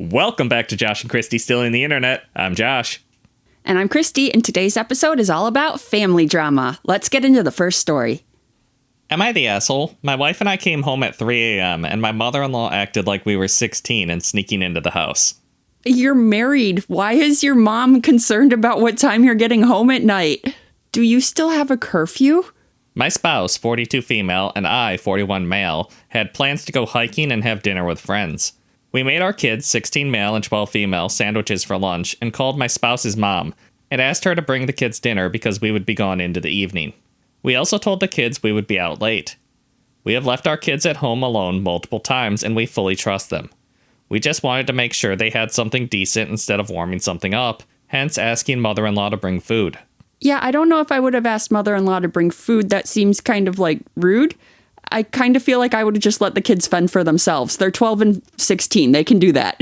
Welcome back to Josh and Kristie Stealing the Internet. I'm Josh. And I'm Kristie, and today's episode is all about family drama. Let's get into the first story. Am I the asshole? My wife and I came home at 3 a.m. and my mother-in-law acted like we were 16 and sneaking into the house. You're married. Why is your mom concerned about what time you're getting home at night? Do you still have a curfew? My spouse, 42 female, and I, 41 male, had plans to go hiking and have dinner with friends. We made our kids, 16 male and 12 female, sandwiches for lunch and called my spouse's mom and asked her to bring the kids dinner because we would be gone into the evening. We also told the kids we would be out late. We have left our kids at home alone multiple times and we fully trust them. We just wanted to make sure they had something decent instead of warming something up, hence asking mother-in-law to bring food. Yeah, I don't know if I would have asked mother-in-law to bring food. That seems kind of like rude. I kind of feel like I would have just let the kids fend for themselves. They're 12 and 16. They can do that.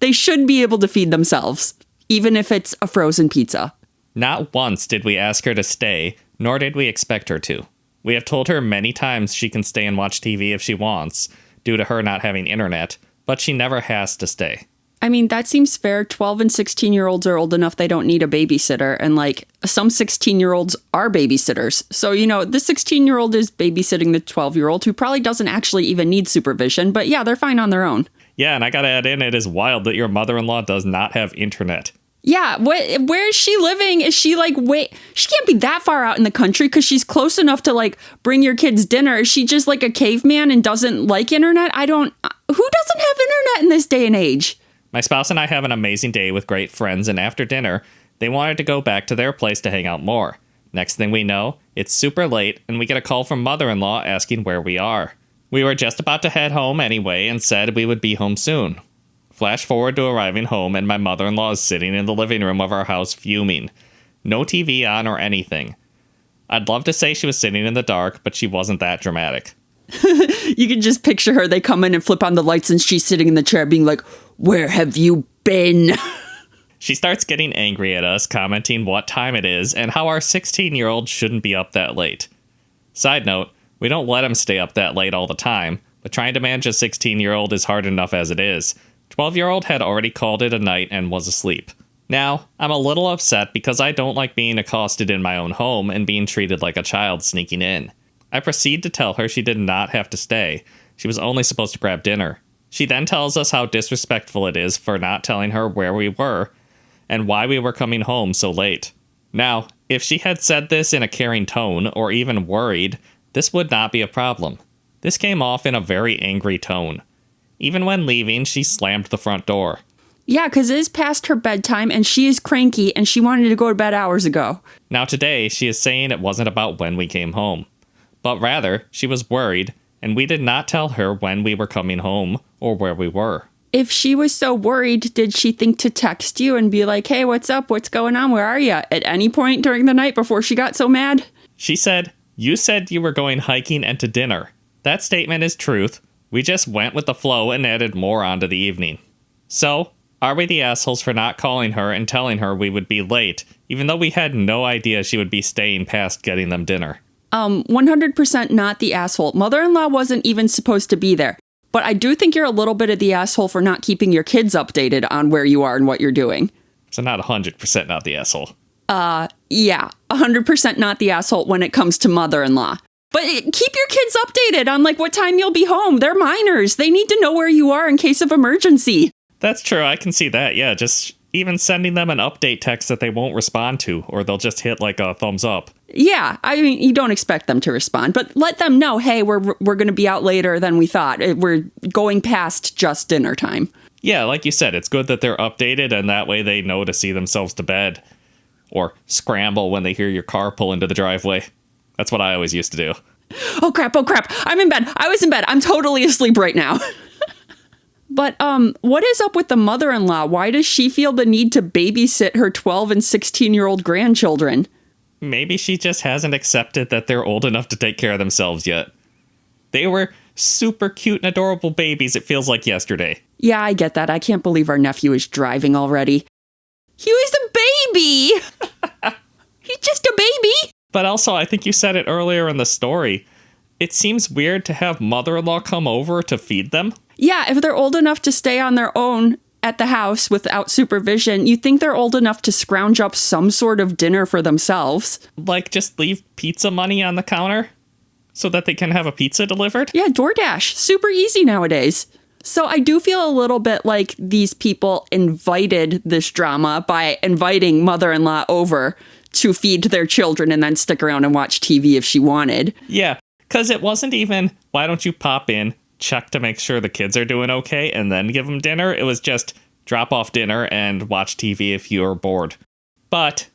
They should be able to feed themselves, even if it's a frozen pizza. Not once did we ask her to stay, nor did we expect her to. We have told her many times she can stay and watch TV if she wants, due to her not having internet, but she never has to stay. I mean, that seems fair. 12 and 16-year-olds are old enough they don't need a babysitter. And some 16-year-olds are babysitters. So, the 16-year-old is babysitting the 12-year-old who probably doesn't actually even need supervision. But yeah, they're fine on their own. Yeah, and I gotta add in, it is wild that your mother-in-law does not have internet. Yeah, where is she living? Is she she can't be that far out in the country because she's close enough to bring your kids dinner. Is she just like a caveman and doesn't like internet? Who doesn't have internet in this day and age? My spouse and I have an amazing day with great friends, and after dinner, they wanted to go back to their place to hang out more. Next thing we know, it's super late, and we get a call from mother-in-law asking where we are. We were just about to head home anyway and said we would be home soon. Flash forward to arriving home, and my mother-in-law is sitting in the living room of our house fuming. No TV on or anything. I'd love to say she was sitting in the dark, but she wasn't that dramatic. You can just picture her. They come in and flip on the lights and she's sitting in the chair being like, "Where have you been?" She starts getting angry at us, commenting what time it is and how our 16-year-old shouldn't be up that late. Side note, we don't let him stay up that late all the time, but trying to manage a 16-year-old is hard enough as it is. 12-year-old had already called it a night and was asleep. Now, I'm a little upset because I don't like being accosted in my own home and being treated like a child sneaking in. I proceed to tell her she did not have to stay. She was only supposed to grab dinner. She then tells us how disrespectful it is for not telling her where we were and why we were coming home so late. Now, if she had said this in a caring tone or even worried, this would not be a problem. This came off in a very angry tone. Even when leaving, she slammed the front door. Yeah, because it is past her bedtime and she is cranky and she wanted to go to bed hours ago. Now today, she is saying it wasn't about when we came home, but rather she was worried and we did not tell her when we were coming home or where we were. If she was so worried, did she think to text you and be like, "Hey, what's up? What's going on? Where are you?" at any point during the night before she got so mad? She said, "You said you were going hiking and to dinner." That statement is truth. We just went with the flow and added more onto the evening. So, are we the assholes for not calling her and telling her we would be late, even though we had no idea she would be staying past getting them dinner? 100% not the asshole. Mother-in-law wasn't even supposed to be there. But I do think you're a little bit of the asshole for not keeping your kids updated on where you are and what you're doing. So not 100% not the asshole. Yeah, 100% not the asshole when it comes to mother-in-law. But keep your kids updated on what time you'll be home. They're minors. They need to know where you are in case of emergency. That's true. I can see that. Yeah, just even sending them an update text that they won't respond to, or they'll just hit a thumbs up. Yeah, I mean, you don't expect them to respond, but let them know, hey, we're going to be out later than we thought. We're going past just dinner time. Yeah, like you said, it's good that they're updated, and that way they know to see themselves to bed. Or scramble when they hear your car pull into the driveway. That's what I always used to do. Oh crap, I'm in bed. I was in bed. I'm totally asleep right now. But what is up with the mother-in-law? Why does she feel the need to babysit her 12 and 16-year-old grandchildren? Maybe she just hasn't accepted that they're old enough to take care of themselves yet. They were super cute and adorable babies, it feels like yesterday. Yeah, I get that. I can't believe our nephew is driving already. He was a baby! He's just a baby! But also, I think you said it earlier in the story. It seems weird to have mother-in-law come over to feed them. Yeah, if they're old enough to stay on their own at the house without supervision, you think they're old enough to scrounge up some sort of dinner for themselves. Like, just leave pizza money on the counter so that they can have a pizza delivered? Yeah, DoorDash. Super easy nowadays. So I do feel a little bit like these people invited this drama by inviting mother-in-law over to feed their children and then stick around and watch TV if she wanted. Yeah, because it wasn't even, why don't you pop in, check to make sure the kids are doing okay, and then give them dinner. It was just drop off dinner and watch TV if you're bored. But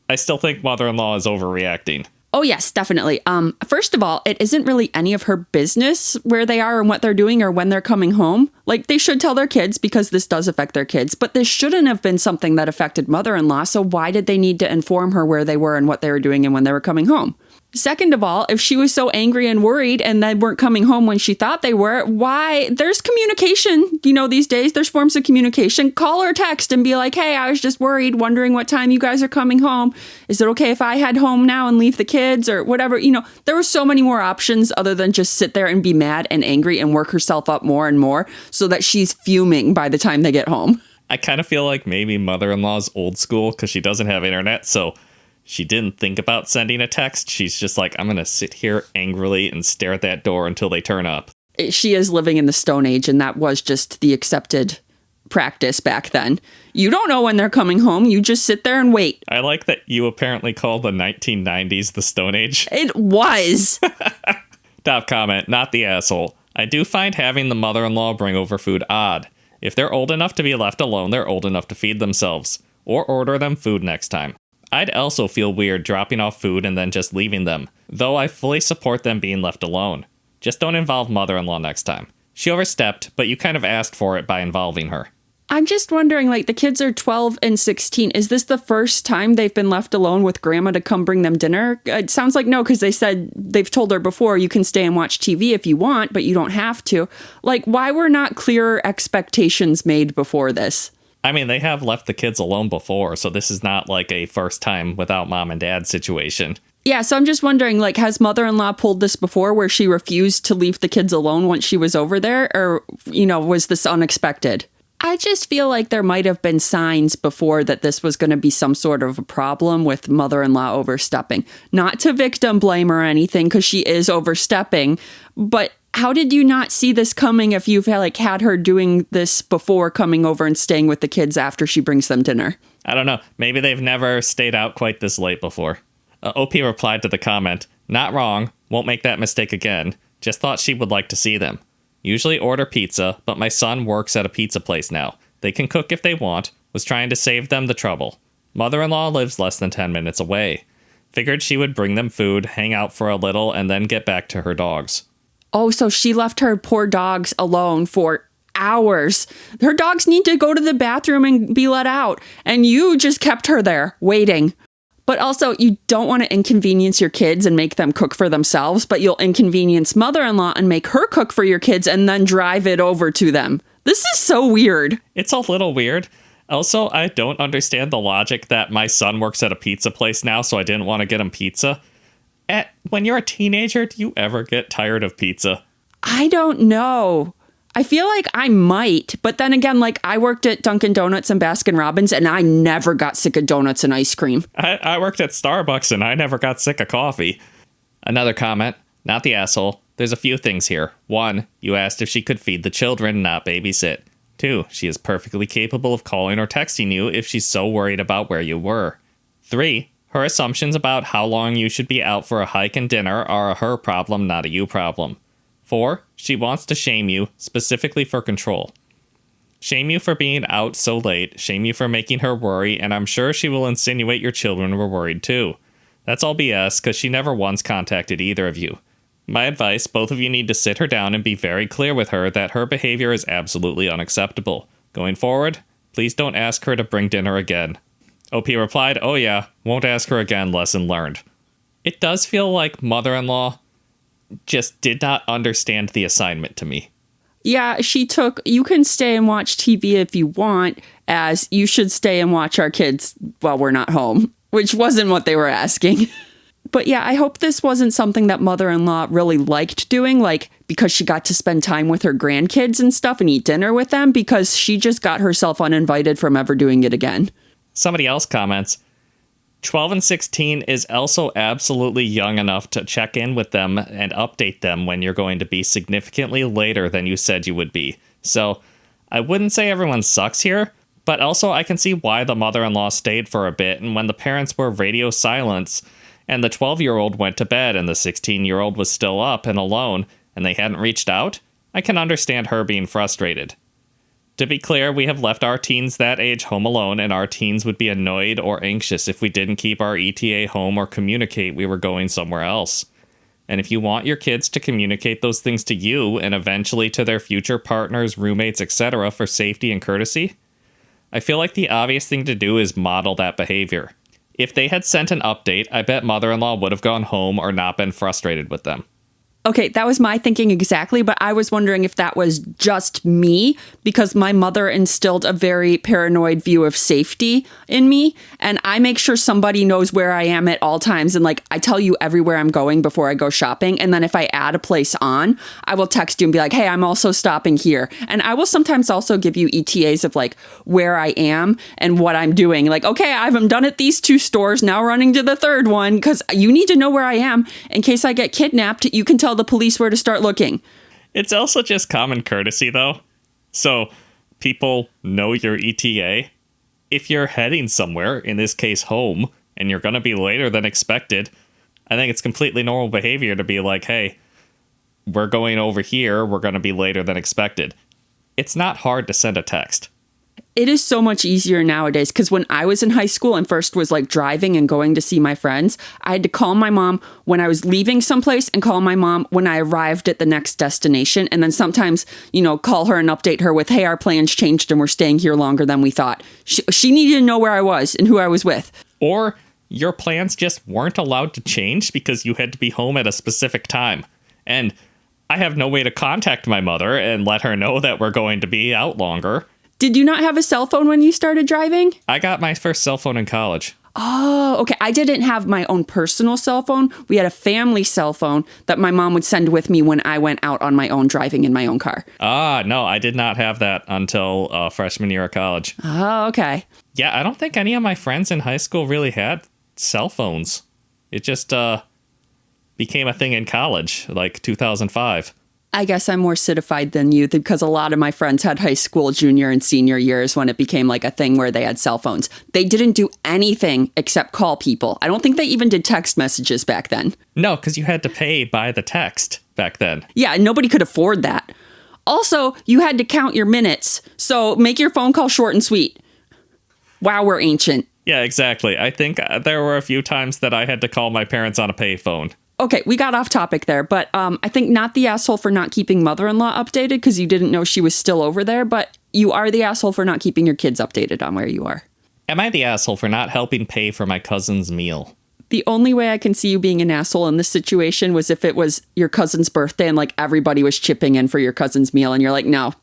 I still think mother-in-law is overreacting. Oh, yes, definitely. First of all, it isn't really any of her business where they are and what they're doing or when they're coming home. Like, they should tell their kids because this does affect their kids, but this shouldn't have been something that affected mother-in-law. So why did they need to inform her where they were and what they were doing and when they were coming home? Second of all, if she was so angry and worried and they weren't coming home when she thought they were, why? There's communication. You know, these days, there's forms of communication. Call or text and be like, hey, I was just worried, wondering what time you guys are coming home. Is it okay if I head home now and leave the kids or whatever? You know, there were so many more options other than just sit there and be mad and angry and work herself up more and more so that she's fuming by the time they get home. I kind of feel like maybe mother-in-law's old school because she doesn't have internet, so she didn't think about sending a text. She's just like, I'm going to sit here angrily and stare at that door until they turn up. She is living in the Stone Age, and that was just the accepted practice back then. You don't know when they're coming home. You just sit there and wait. I like that you apparently call the 1990s the Stone Age. It was. Top comment, not the asshole. I do find having the mother-in-law bring over food odd. If they're old enough to be left alone, they're old enough to feed themselves. Or order them food next time. I'd also feel weird dropping off food and then just leaving them, though I fully support them being left alone. Just don't involve mother-in-law next time. She overstepped, but you kind of asked for it by involving her. I'm just wondering, like, the kids are 12 and 16. Is this the first time they've been left alone with grandma to come bring them dinner? It sounds like no, because they said they've told her before you can stay and watch TV if you want, but you don't have to. Like, why were not clearer expectations made before this? I mean, they have left the kids alone before, so this is not like a first time without mom and dad situation. Yeah, so I'm just wondering, like, has mother-in-law pulled this before where she refused to leave the kids alone once she was over there? Or, you know, was this unexpected? I just feel like there might have been signs before that this was going to be some sort of a problem with mother-in-law overstepping. Not to victim blame or anything, because she is overstepping, but how did you not see this coming if you've had her doing this before, coming over and staying with the kids after she brings them dinner? I don't know. Maybe they've never stayed out quite this late before. OP replied to the comment, not wrong, won't make that mistake again. Just thought she would like to see them. Usually order pizza, but my son works at a pizza place now. They can cook if they want. Was trying to save them the trouble. Mother-in-law lives less than 10 minutes away. Figured she would bring them food, hang out for a little, and then get back to her dogs. Oh, so she left her poor dogs alone for hours. Her dogs need to go to the bathroom and be let out. And you just kept her there, waiting. But also, you don't want to inconvenience your kids and make them cook for themselves, but you'll inconvenience mother-in-law and make her cook for your kids and then drive it over to them. This is so weird. It's a little weird. Also, I don't understand the logic that my son works at a pizza place now, so I didn't want to get him pizza. When you're a teenager, do you ever get tired of pizza? I don't know. I feel like I might, but then again, like, I worked at Dunkin' Donuts and Baskin Robbins, and I never got sick of donuts and ice cream. I worked at Starbucks, and I never got sick of coffee. Another comment, not the asshole. There's a few things here. 1, you asked if she could feed the children, not babysit. 2, she is perfectly capable of calling or texting you if she's so worried about where you were. 3, her assumptions about how long you should be out for a hike and dinner are a her problem, not a you problem. 4, she wants to shame you, specifically for control. Shame you for being out so late, shame you for making her worry, and I'm sure she will insinuate your children were worried too. That's all BS, because she never once contacted either of you. My advice, both of you need to sit her down and be very clear with her that her behavior is absolutely unacceptable. Going forward, please don't ask her to bring dinner again. OP replied, oh yeah, won't ask her again, lesson learned. It does feel like mother-in-law just did not understand the assignment to me. Yeah, she took, you can stay and watch TV if you want, as you should stay and watch our kids while we're not home, which wasn't what they were asking. But yeah, I hope this wasn't something that mother-in-law really liked doing, like because she got to spend time with her grandkids and stuff and eat dinner with them, because she just got herself uninvited from ever doing it again. Somebody else comments, 12 and 16 is also absolutely young enough to check in with them and update them when you're going to be significantly later than you said you would be. So I wouldn't say everyone sucks here, but also I can see why the mother-in-law stayed for a bit, and when the parents were radio silence and the 12-year-old went to bed and the 16-year-old was still up and alone and they hadn't reached out, I can understand her being frustrated. To be clear, we have left our teens that age home alone, and our teens would be annoyed or anxious if we didn't keep our ETA home or communicate we were going somewhere else. And if you want your kids to communicate those things to you and eventually to their future partners, roommates, etc. for safety and courtesy, I feel like the obvious thing to do is model that behavior. If they had sent an update, I bet mother-in-law would have gone home or not been frustrated with them. Okay, that was my thinking exactly, but I was wondering if that was just me, because my mother instilled a very paranoid view of safety in me, and I make sure somebody knows where I am at all times, and like I tell you everywhere I'm going before I go shopping, and then if I add a place on, I will text you and be like, hey, I'm also stopping here. And I will sometimes also give you ETAs of like where I am and what I'm doing. Like, okay, I'm done at these 2 stores, now running to the 3rd one, because you need to know where I am in case I get kidnapped. You can tell the police where to start looking. It's also just common courtesy, though. So people know your ETA. If you're heading somewhere, in this case home, and you're going to be later than expected, I think it's completely normal behavior to be like, hey, we're going over here, we're going to be later than expected. It's not hard to send a text. It is so much easier nowadays, because when I was in high school and first was like driving and going to see my friends, I had to call my mom when I was leaving someplace and call my mom when I arrived at the next destination. And then sometimes, call her and update her with, hey, our plans changed and we're staying here longer than we thought. She needed to know where I was and who I was with. Or your plans just weren't allowed to change because you had to be home at a specific time. And I have no way to contact my mother and let her know that we're going to be out longer. Did you not have a cell phone when you started driving? I got my first cell phone in college. Oh, okay. I didn't have my own personal cell phone. We had a family cell phone that my mom would send with me when I went out on my own driving in my own car. No, I did not have that until freshman year of college. Oh, okay. Yeah, I don't think any of my friends in high school really had cell phones. It just became a thing in college, like 2005. I guess I'm more citified than you, because a lot of my friends had high school junior and senior years when it became like a thing where they had cell phones. They didn't do anything except call people. I don't think they even did text messages back then. No, because you had to pay by the text back then. Yeah, nobody could afford that. Also, you had to count your minutes, so make your phone call short and sweet. Wow, we're ancient. Yeah, exactly. I think there were a few times that I had to call my parents on a payphone. Okay, we got off topic there, but I think not the asshole for not keeping mother-in-law updated because you didn't know she was still over there, but you are the asshole for not keeping your kids updated on where you are. Am I the asshole for not helping pay for my cousin's meal? The only way I can see you being an asshole in this situation was if it was your cousin's birthday and like everybody was chipping in for your cousin's meal and you're like, no,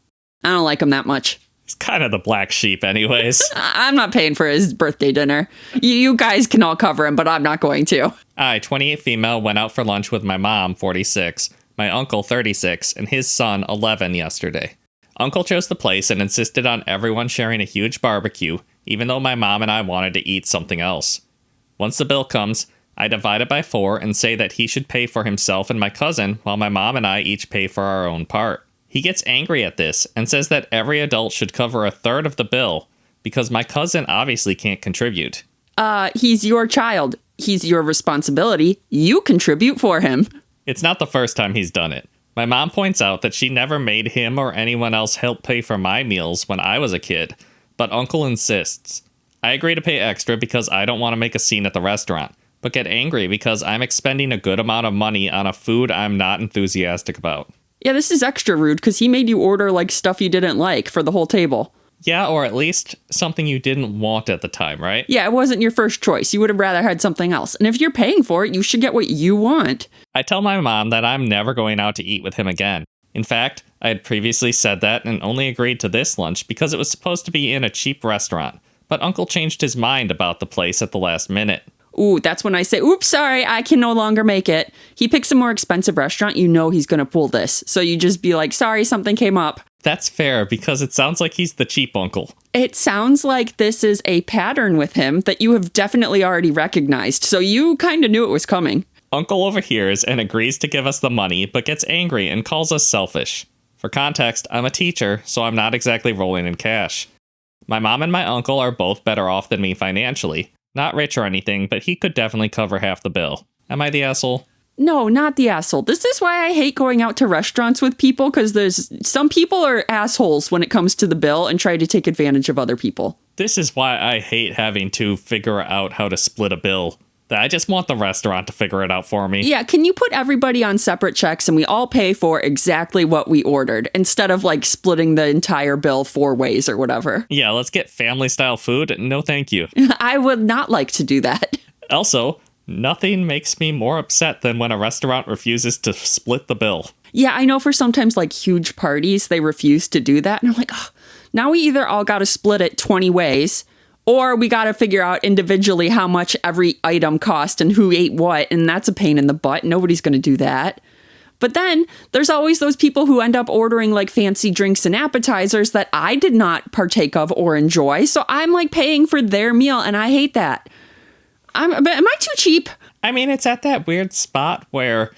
I don't like him that much. He's kind of the black sheep anyways. I'm not paying for his birthday dinner. You guys can all cover him, but I'm not going to. I, 28 female, went out for lunch with my mom, 46, my uncle, 36, and his son, 11, yesterday. Uncle chose the place and insisted on everyone sharing a huge barbecue, even though my mom and I wanted to eat something else. Once the bill comes, I divide it by 4 and say that he should pay for himself and my cousin, while my mom and I each pay for our own part. He gets angry at this and says that every adult should cover a third of the bill because my cousin obviously can't contribute. He's your child. He's your responsibility. You contribute for him. It's not the first time he's done it. My mom points out that she never made him or anyone else help pay for my meals when I was a kid, but Uncle insists. I agree to pay extra because I don't want to make a scene at the restaurant, but get angry because I'm expending a good amount of money on a food I'm not enthusiastic about. Yeah, this is extra rude because he made you order like stuff you didn't like for the whole table. Yeah, or at least something you didn't want at the time, right? Yeah, it wasn't your first choice. You would have rather had something else. And if you're paying for it, you should get what you want. I tell my mom that I'm never going out to eat with him again. In fact, I had previously said that and only agreed to this lunch because it was supposed to be in a cheap restaurant. But Uncle changed his mind about the place at the last minute. Ooh, that's when I say, oops, sorry, I can no longer make it. He picks a more expensive restaurant, you know he's going to pull this. So you just be like, sorry, something came up. That's fair, because it sounds like he's the cheap uncle. It sounds like this is a pattern with him that you have definitely already recognized. So you kind of knew it was coming. Uncle overhears and agrees to give us the money, but gets angry and calls us selfish. For context, I'm a teacher, so I'm not exactly rolling in cash. My mom and my uncle are both better off than me financially. Not rich or anything, but he could definitely cover half the bill. Am I the asshole? No, not the asshole. This is why I hate going out to restaurants with people, because there's some people are assholes when it comes to the bill and try to take advantage of other people. This is why I hate having to figure out how to split a bill. I just want the restaurant to figure it out for me. Yeah, can you put everybody on separate checks and we all pay for exactly what we ordered instead of like splitting the entire bill 4 ways or whatever? Yeah, let's get family style food. No, thank you. I would not like to do that. Also, nothing makes me more upset than when a restaurant refuses to split the bill. Yeah, I know for sometimes like huge parties, they refuse to do that. And I'm like, oh, now we either all got to split it 20 ways, or we got to figure out individually how much every item cost and who ate what. And that's a pain in the butt. Nobody's going to do that. But then there's always those people who end up ordering like fancy drinks and appetizers that I did not partake of or enjoy. So I'm like paying for their meal and I hate that. Am I too cheap? I mean, it's at that weird spot where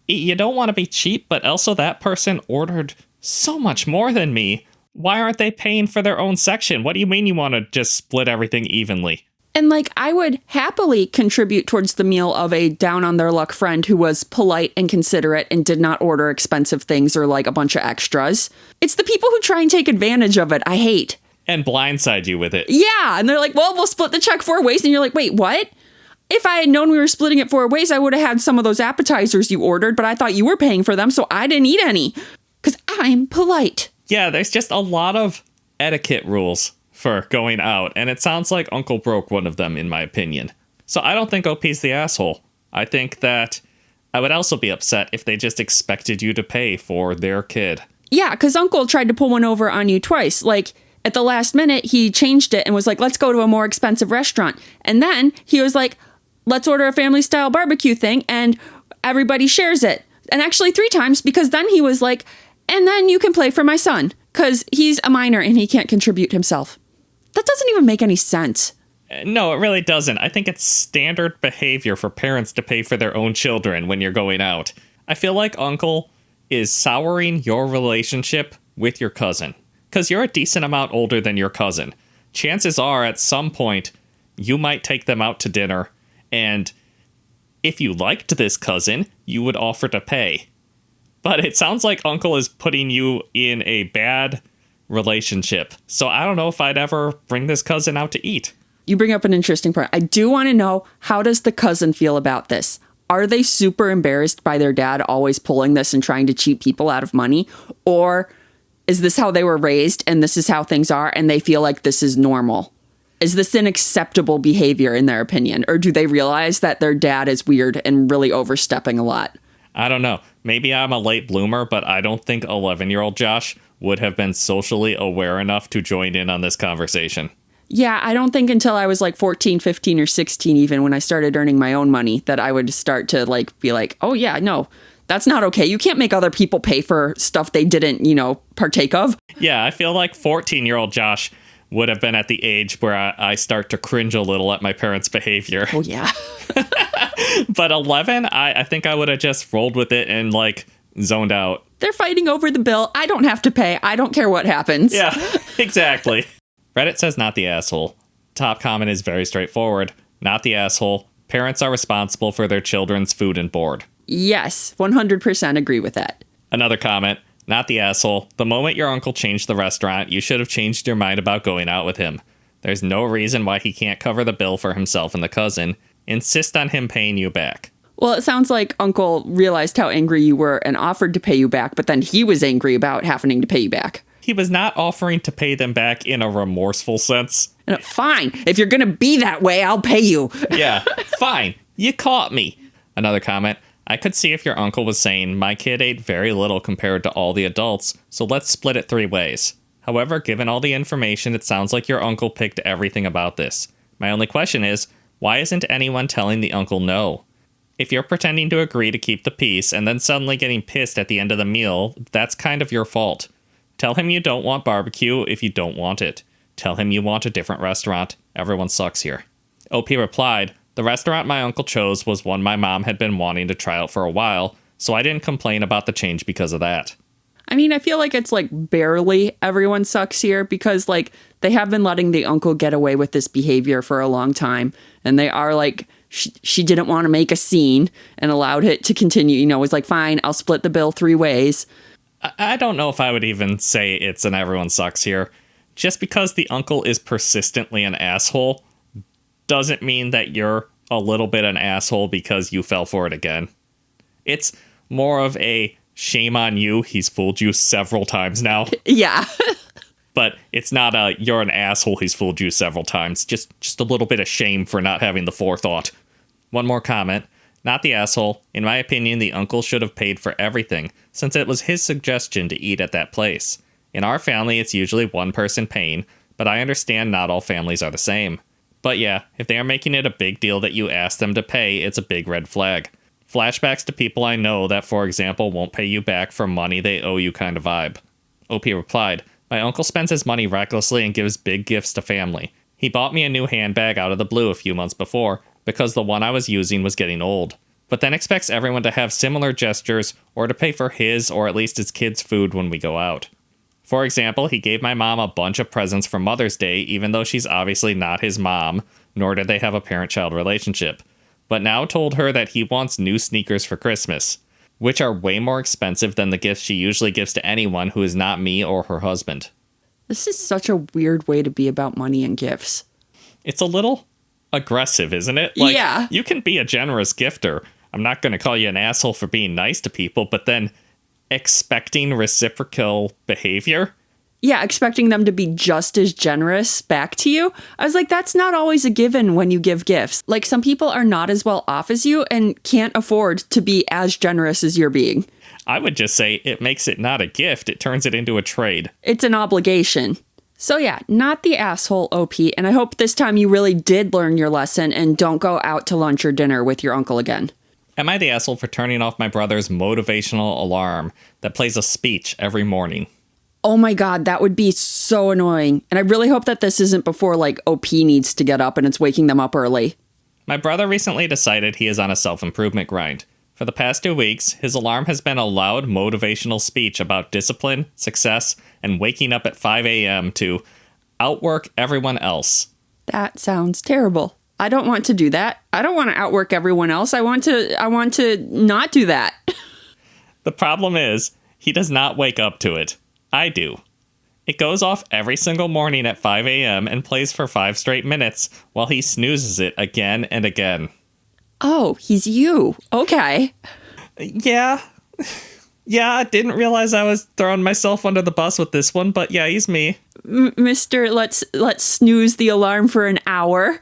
you don't want to be cheap, but also that person ordered so much more than me. Why aren't they paying for their own section? What do you mean you want to just split everything evenly? And like, I would happily contribute towards the meal of a down on their luck friend who was polite and considerate and did not order expensive things or like a bunch of extras. It's the people who try and take advantage of it I hate. And blindside you with it. Yeah, and they're like, well, we'll split the check 4 ways. And you're like, wait, what? If I had known we were splitting it 4 ways, I would have had some of those appetizers you ordered, but I thought you were paying for them, so I didn't eat any. Because I'm polite. Yeah, there's just a lot of etiquette rules for going out, and it sounds like Uncle broke one of them, in my opinion. So I don't think OP's the asshole. I think that I would also be upset if they just expected you to pay for their kid. Yeah, because Uncle tried to pull one over on you twice. Like, at the last minute, he changed it and was like, let's go to a more expensive restaurant. And then he was like, let's order a family-style barbecue thing, and everybody shares it. And actually 3 times, because then he was like, and then you can play for my son, because he's a minor and he can't contribute himself. That doesn't even make any sense. No, it really doesn't. I think it's standard behavior for parents to pay for their own children when you're going out. I feel like Uncle is souring your relationship with your cousin, because you're a decent amount older than your cousin. Chances are, at some point, you might take them out to dinner, and if you liked this cousin, you would offer to pay. But it sounds like Uncle is putting you in a bad relationship. So I don't know if I'd ever bring this cousin out to eat. You bring up an interesting point. I do want to know, how does the cousin feel about this? Are they super embarrassed by their dad always pulling this and trying to cheat people out of money? Or is this how they were raised and this is how things are and they feel like this is normal? Is this an acceptable behavior in their opinion? Or do they realize that their dad is weird and really overstepping a lot? I don't know. Maybe I'm a late bloomer, but I don't think 11-year-old Josh would have been socially aware enough to join in on this conversation. Yeah, I don't think until I was like 14, 15, or 16, even when I started earning my own money, that I would start to like be like, oh yeah, no, that's not okay. You can't make other people pay for stuff they didn't, partake of. Yeah, I feel like 14-year-old Josh would have been at the age where I start to cringe a little at my parents' behavior. Oh, yeah. But 11, I think I would have just rolled with it and like zoned out. They're fighting over the bill. I don't have to pay. I don't care what happens. Yeah, exactly. Reddit says not the asshole. Top comment is very straightforward. Not the asshole. Parents are responsible for their children's food and board. Yes, 100% agree with that. Another comment. Not the asshole. The moment your uncle changed the restaurant, you should have changed your mind about going out with him. There's no reason why he can't cover the bill for himself and the cousin. Insist on him paying you back. Well, it sounds like Uncle realized how angry you were and offered to pay you back, but then he was angry about having to pay you back. He was not offering to pay them back in a remorseful sense. Fine. If you're going to be that way, I'll pay you. Yeah, fine. You caught me. Another comment. I could see if your uncle was saying, my kid ate very little compared to all the adults, so let's split it 3 ways. However, given all the information, it sounds like your uncle picked everything about this. My only question is, Why isn't anyone telling the uncle no? If you're pretending to agree to keep the peace and then suddenly getting pissed at the end of the meal, that's kind of your fault. Tell him you don't want barbecue if you don't want it. Tell him you want a different restaurant. Everyone sucks here. OP replied, the restaurant my uncle chose was one my mom had been wanting to try out for a while, so I didn't complain about the change because of that. I mean, I feel like it's like barely everyone sucks here because like they have been letting the uncle get away with this behavior for a long time. And they are like, she didn't want to make a scene and allowed it to continue. You know, was like, fine, I'll split the bill 3 ways. I don't know if I would even say it's an everyone sucks here. Just because the uncle is persistently an asshole doesn't mean that you're a little bit an asshole because you fell for it again. It's more of a shame on you. He's fooled you several times now. Yeah. But it's not a you're an asshole. He's fooled you several times. Just a little bit of shame for not having the forethought. One more comment. Not the asshole. In my opinion, the uncle should have paid for everything, since it was his suggestion to eat at that place. In our family, it's usually one person paying, but I understand not all families are the same. But yeah, if they are making it a big deal that you ask them to pay, it's a big red flag. Flashbacks to people I know that, for example, won't pay you back for money they owe you kind of vibe. OP replied, my uncle spends his money recklessly and gives big gifts to family. He bought me a new handbag out of the blue a few months before, because the one I was using was getting old, but then expects everyone to have similar gestures or to pay for his or at least his kids' food when we go out. For example, he gave my mom a bunch of presents for Mother's Day even though she's obviously not his mom, nor did they have a parent-child relationship, but now told her that he wants new sneakers for Christmas, which are way more expensive than the gifts she usually gives to anyone who is not me or her husband. This is such a weird way to be about money and gifts. It's a little aggressive, isn't it? Like, yeah. You can be a generous gifter. I'm not going to call you an asshole for being nice to people, but then expecting reciprocal behavior? Yeah, expecting them to be just as generous back to you. I was like, that's not always a given when you give gifts. Like, some people are not as well off as you and can't afford to be as generous as you're being. I would just say it makes it not a gift. It turns it into a trade. It's an obligation. So yeah, not the asshole, OP, and I hope this time you really did learn your lesson and don't go out to lunch or dinner with your uncle again. Am I the asshole for turning off my brother's motivational alarm that plays a speech every morning? Oh my god, that would be so annoying. And I really hope that this isn't before, like, OP needs to get up and it's waking them up early. My brother recently decided he is on a self-improvement grind. For the past 2 weeks, his alarm has been a loud motivational speech about discipline, success, and waking up at 5 a.m. to outwork everyone else. That sounds terrible. I don't want to do that. I don't want to outwork everyone else. I want to not do that. The problem is, he does not wake up to it. I do. It goes off every single morning at 5 a.m. and plays for 5 straight minutes while he snoozes it again and again. Oh, he's you. Okay. Yeah. Yeah, I didn't realize I was throwing myself under the bus with this one, but yeah, he's me. Mr. Let's snooze the alarm for an hour.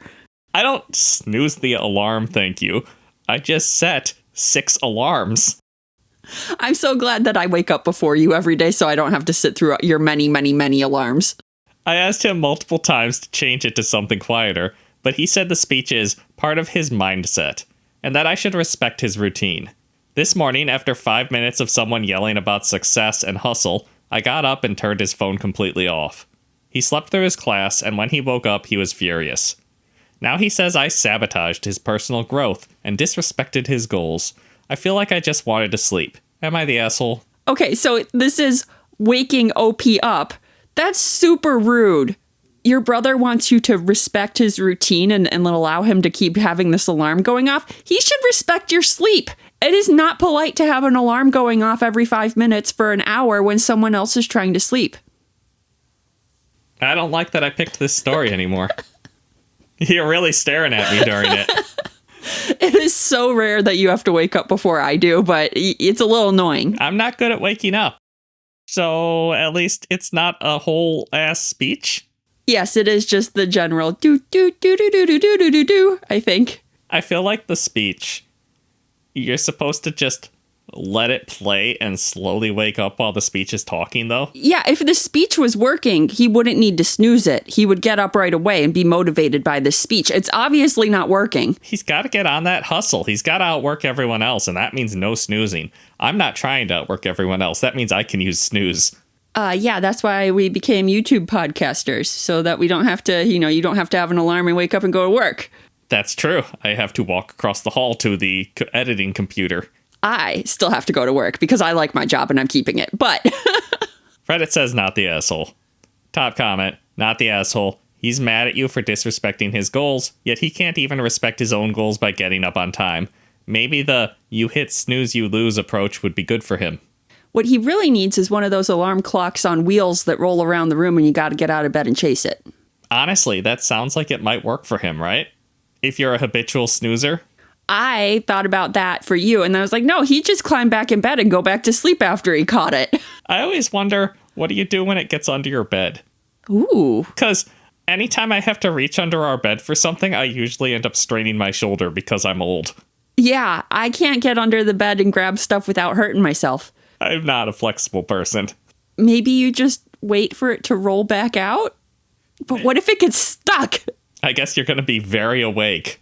I don't snooze the alarm, thank you. I just set 6 alarms. I'm so glad that I wake up before you every day so I don't have to sit through your many, many, many alarms. I asked him multiple times to change it to something quieter, but he said the speech is part of his mindset, and that I should respect his routine. This morning, after 5 minutes of someone yelling about success and hustle, I got up and turned his phone completely off. He slept through his class, and when he woke up, he was furious. Now he says I sabotaged his personal growth and disrespected his goals. I feel like I just wanted to sleep. Am I the asshole? Okay, so this is waking OP up. That's super rude. Your brother wants you to respect his routine and allow him to keep having this alarm going off. He should respect your sleep. It is not polite to have an alarm going off every 5 minutes for an hour when someone else is trying to sleep. I don't like that I picked this story anymore. You're really staring at me during it. It is so rare that you have to wake up before I do, but it's a little annoying. I'm not good at waking up. So at least it's not a whole ass speech. Yes, it is just the general do do do do do do do do do, I think. I feel like the speech, you're supposed to just let it play and slowly wake up while the speech is talking, though? Yeah, if the speech was working, he wouldn't need to snooze it. He would get up right away and be motivated by this speech. It's obviously not working. He's got to get on that hustle. He's got to outwork everyone else, and that means no snoozing. I'm not trying to outwork everyone else. That means I can use snooze. Yeah, that's why we became YouTube podcasters, so that we don't have to, you don't have to have an alarm and wake up and go to work. That's true. I have to walk across the hall to the editing computer. I still have to go to work because I like my job and I'm keeping it, but... Reddit says not the asshole. Top comment, not the asshole. He's mad at you for disrespecting his goals, yet he can't even respect his own goals by getting up on time. Maybe the you hit snooze you lose approach would be good for him. What he really needs is one of those alarm clocks on wheels that roll around the room and you got to get out of bed and chase it. Honestly, that sounds like it might work for him, right? If you're a habitual snoozer. I thought about that for you, and I was like, no, he'd just climb back in bed and go back to sleep after he caught it. I always wonder, what do you do when it gets under your bed? Ooh. Because anytime I have to reach under our bed for something, I usually end up straining my shoulder because I'm old. Yeah, I can't get under the bed and grab stuff without hurting myself. I'm not a flexible person. Maybe you just wait for it to roll back out? But what if it gets stuck? I guess you're going to be very awake.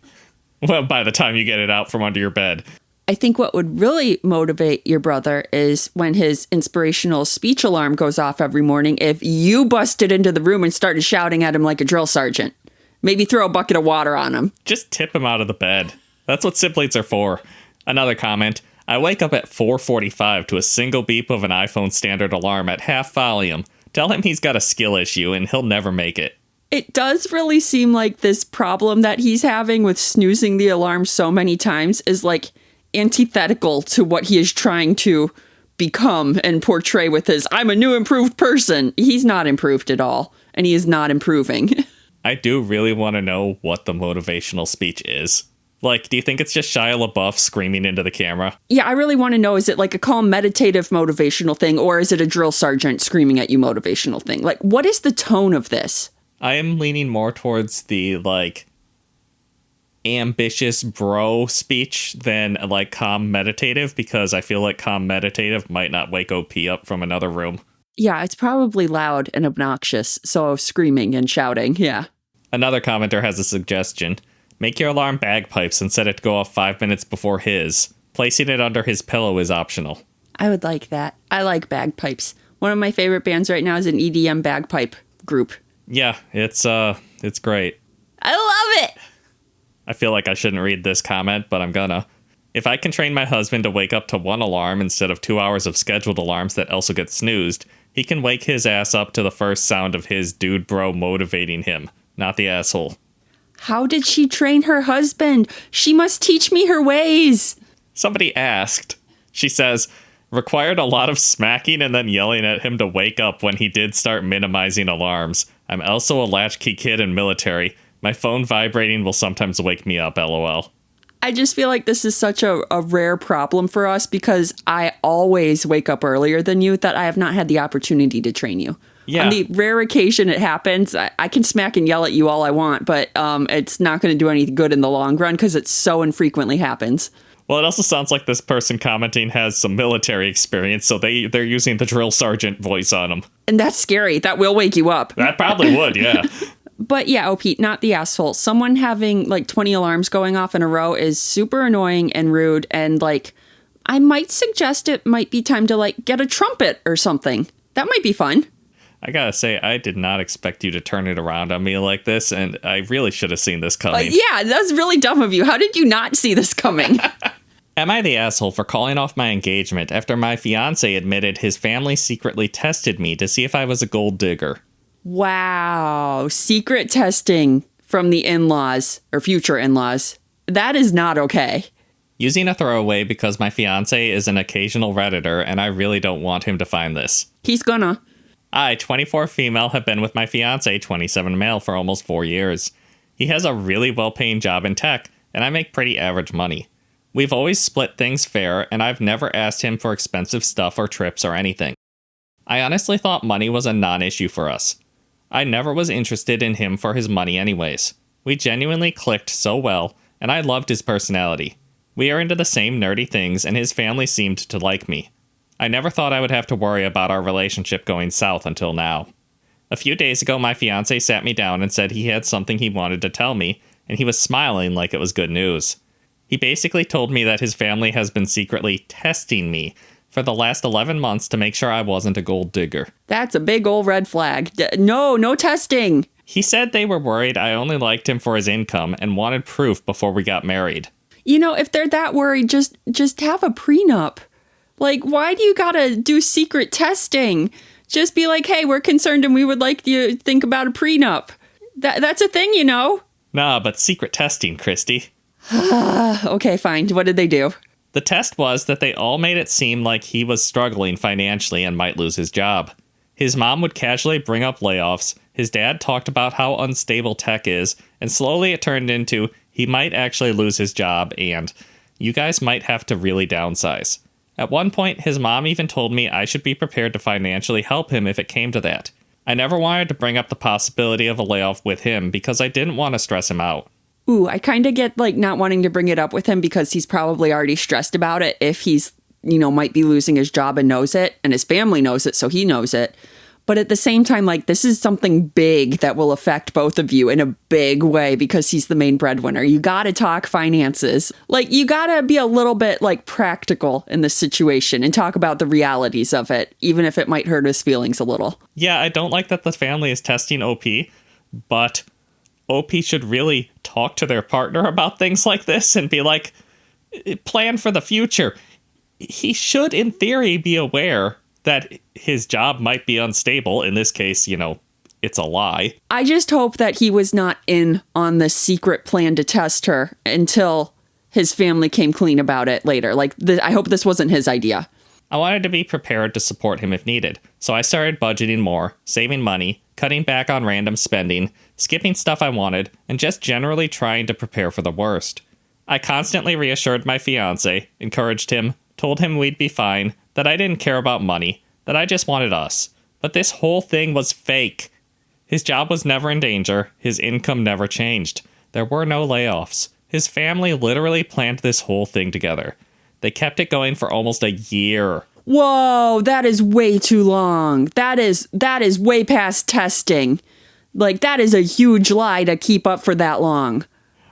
Well, by the time you get it out from under your bed. I think what would really motivate your brother is when his inspirational speech alarm goes off every morning, if you busted into the room and started shouting at him like a drill sergeant. Maybe throw a bucket of water on him. Just tip him out of the bed. That's what siblings are for. Another comment. I wake up at 4:45 to a single beep of an iPhone standard alarm at half volume. Tell him he's got a skill issue and he'll never make it. It does really seem like this problem that he's having with snoozing the alarm so many times is like antithetical to what he is trying to become and portray with his, I'm a new improved person. He's not improved at all, and he is not improving. I do really want to know what the motivational speech is. Like, do you think it's just Shia LaBeouf screaming into the camera? Yeah, I really want to know, is it like a calm, meditative, motivational thing, or is it a drill sergeant screaming at you motivational thing? Like, what is the tone of this? I am leaning more towards the, like, ambitious bro speech than, like, calm meditative, because I feel like calm meditative might not wake OP up from another room. Yeah, it's probably loud and obnoxious, so screaming and shouting, yeah. Another commenter has a suggestion. Make your alarm bagpipes and set it to go off 5 minutes before his. Placing it under his pillow is optional. I would like that. I like bagpipes. One of my favorite bands right now is an EDM bagpipe group. Yeah, it's great. I love it! I feel like I shouldn't read this comment, but I'm gonna. If I can train my husband to wake up to one alarm instead of 2 hours of scheduled alarms that also get snoozed, he can wake his ass up to the first sound of his dude bro motivating him, not the asshole. How did she train her husband? She must teach me her ways. Somebody asked. She says, required a lot of smacking and then yelling at him to wake up when he did start minimizing alarms. I'm also a latchkey kid in military. My phone vibrating will sometimes wake me up, LOL. I just feel like this is such a rare problem for us because I always wake up earlier than you that I have not had the opportunity to train you. Yeah. On the rare occasion it happens, I can smack and yell at you all I want, but it's not going to do any good in the long run because it so infrequently happens. Well, it also sounds like this person commenting has some military experience, so they're using the drill sergeant voice on them. And that's scary. That will wake you up. That probably would, yeah. But yeah, OP, not the asshole. Someone having like 20 alarms going off in a row is super annoying and rude. And like, I might suggest it might be time to like get a trumpet or something. That might be fun. I gotta say, I did not expect you to turn it around on me like this, and I really should have seen this coming. Yeah, that was really dumb of you. How did you not see this coming? Am I the asshole for calling off my engagement after my fiancé admitted his family secretly tested me to see if I was a gold digger? Wow. Secret testing from the in-laws, or future in-laws. That is not okay. Using a throwaway because my fiancé is an occasional Redditor, and I really don't want him to find this. He's gonna. I, 24 female, have been with my fiancé, 27 male, for almost 4 years. He has a really well-paying job in tech, and I make pretty average money. We've always split things fair, and I've never asked him for expensive stuff or trips or anything. I honestly thought money was a non-issue for us. I never was interested in him for his money anyways. We genuinely clicked so well, and I loved his personality. We are into the same nerdy things, and his family seemed to like me. I never thought I would have to worry about our relationship going south until now. A few days ago, my fiancé sat me down and said he had something he wanted to tell me, and he was smiling like it was good news. He basically told me that his family has been secretly testing me for the last 11 months to make sure I wasn't a gold digger. That's a big old red flag. No testing. He said they were worried I only liked him for his income and wanted proof before we got married. You know, if they're that worried, just have a prenup. Like, why do you gotta do secret testing? Just be like, hey, we're concerned and we would like you to think about a prenup. That's a thing, you know? Nah, but secret testing, Kristie. Okay, fine. What did they do? The test was that they all made it seem like he was struggling financially and might lose his job. His mom would casually bring up layoffs, his dad talked about how unstable tech is, and slowly it turned into he might actually lose his job and you guys might have to really downsize. At one point, his mom even told me I should be prepared to financially help him if it came to that. I never wanted to bring up the possibility of a layoff with him because I didn't want to stress him out. Ooh, I kind of get like not wanting to bring it up with him because he's probably already stressed about it if he's, might be losing his job and knows it, and his family knows it, so he knows it. But at the same time, like, this is something big that will affect both of you in a big way because he's the main breadwinner. You got to talk finances. Like, you got to be a little bit, like, practical in this situation and talk about the realities of it, even if it might hurt his feelings a little. Yeah, I don't like that the family is testing OP, but OP should really talk to their partner about things like this and be like, plan for the future. He should, in theory, be aware that his job might be unstable. In this case, it's a lie. I just hope that he was not in on the secret plan to test her until his family came clean about it later. Like, I hope this wasn't his idea. I wanted to be prepared to support him if needed, so I started budgeting more, saving money, cutting back on random spending, skipping stuff I wanted, and just generally trying to prepare for the worst. I constantly reassured my fiancé, encouraged him, told him we'd be fine, that I didn't care about money, that I just wanted us. But this whole thing was fake. His job was never in danger. His income never changed. There were no layoffs. His family literally planned this whole thing together. They kept it going for almost a year. Whoa, that is way too long. That is way past testing. Like, that is a huge lie to keep up for that long.